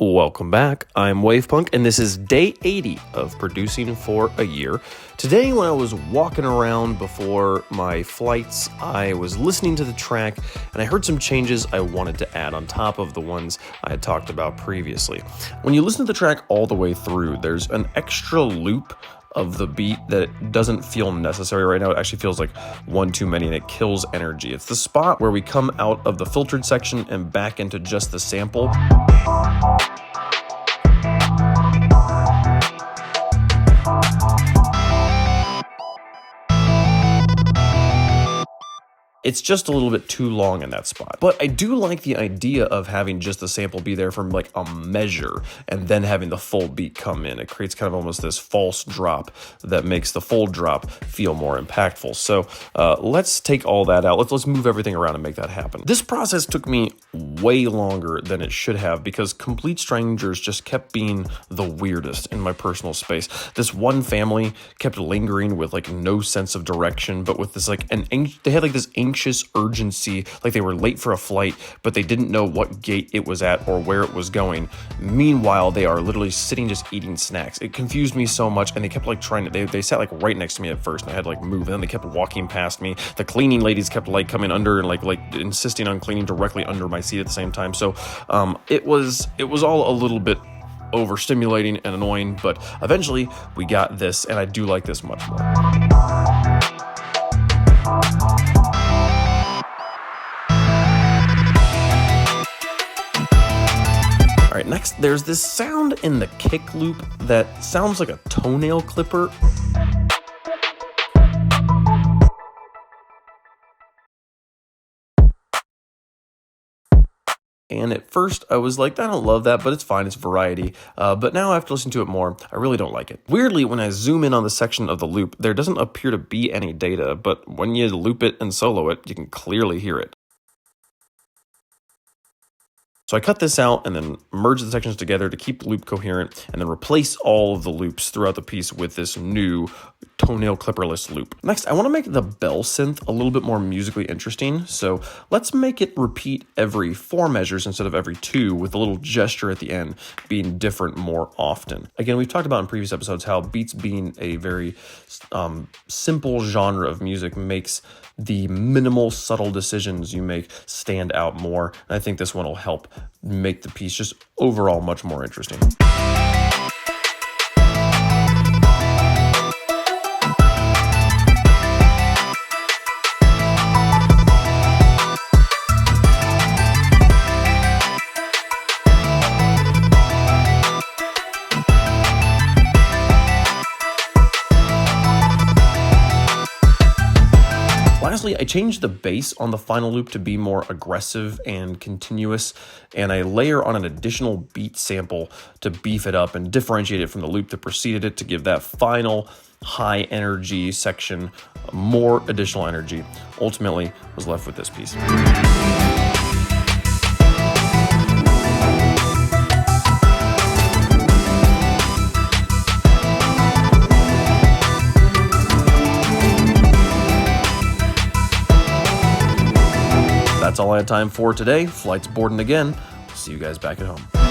Welcome back. I'm Wavepunk, and this is day 80 of producing for a year. Today, when I was walking around before my flights, I was listening to the track, and I heard some changes I wanted to add on top of the ones I had talked about previously. When you listen to the track all the way through, there's an extra loop of the beat that doesn't feel necessary right now. It actually feels like one too many, and it kills energy. It's the spot where we come out of the filtered section and back into just the sample. It's just a little bit too long in that spot. But I do like the idea of having just the sample be there from like a measure and then having the full beat come in. It creates kind of almost this false drop that makes the full drop feel more impactful. So let's take all that out. Let's move everything around and make that happen. This process took me way longer than it should have because Complete Strangers just kept being the weirdest in my personal space. This one family kept lingering with like no sense of direction, but with this like they had like this anxious urgency, like they were late for a flight, but they didn't know what gate it was at or where it was going. Meanwhile, they are literally sitting just eating snacks. It confused me so much, and they kept like trying to, they sat like right next to me at first, and I had to like move, and then they kept walking past me. The cleaning ladies kept like coming under and like insisting on cleaning directly under my seat at the same time. So it was all a little bit overstimulating and annoying, but eventually we got this, and I do like this much more. All right, next, there's this sound in the kick loop that sounds like a toenail clipper. And at first, I was like, I don't love that, but it's fine, it's variety. But now after listening to it more, I really don't like it. Weirdly, when I zoom in on the section of the loop, there doesn't appear to be any data, but when you loop it and solo it, you can clearly hear it. So I cut this out and then merge the sections together to keep the loop coherent, and then replace all of the loops throughout the piece with this new toenail clipperless loop. Next, I want to make the bell synth a little bit more musically interesting. So let's make it repeat every 4 measures instead of every 2, with a little gesture at the end being different more often. Again, we've talked about in previous episodes how beats being a very simple genre of music makes the minimal subtle decisions you make stand out more. And I think this one will help make the piece just overall much more interesting. Lastly, I changed the bass on the final loop to be more aggressive and continuous, and I layer on an additional beat sample to beef it up and differentiate it from the loop that preceded it to give that final high energy section more additional energy. Ultimately, was left with this piece. That's all I had time for today. Flight's boarding again. See you guys back at home.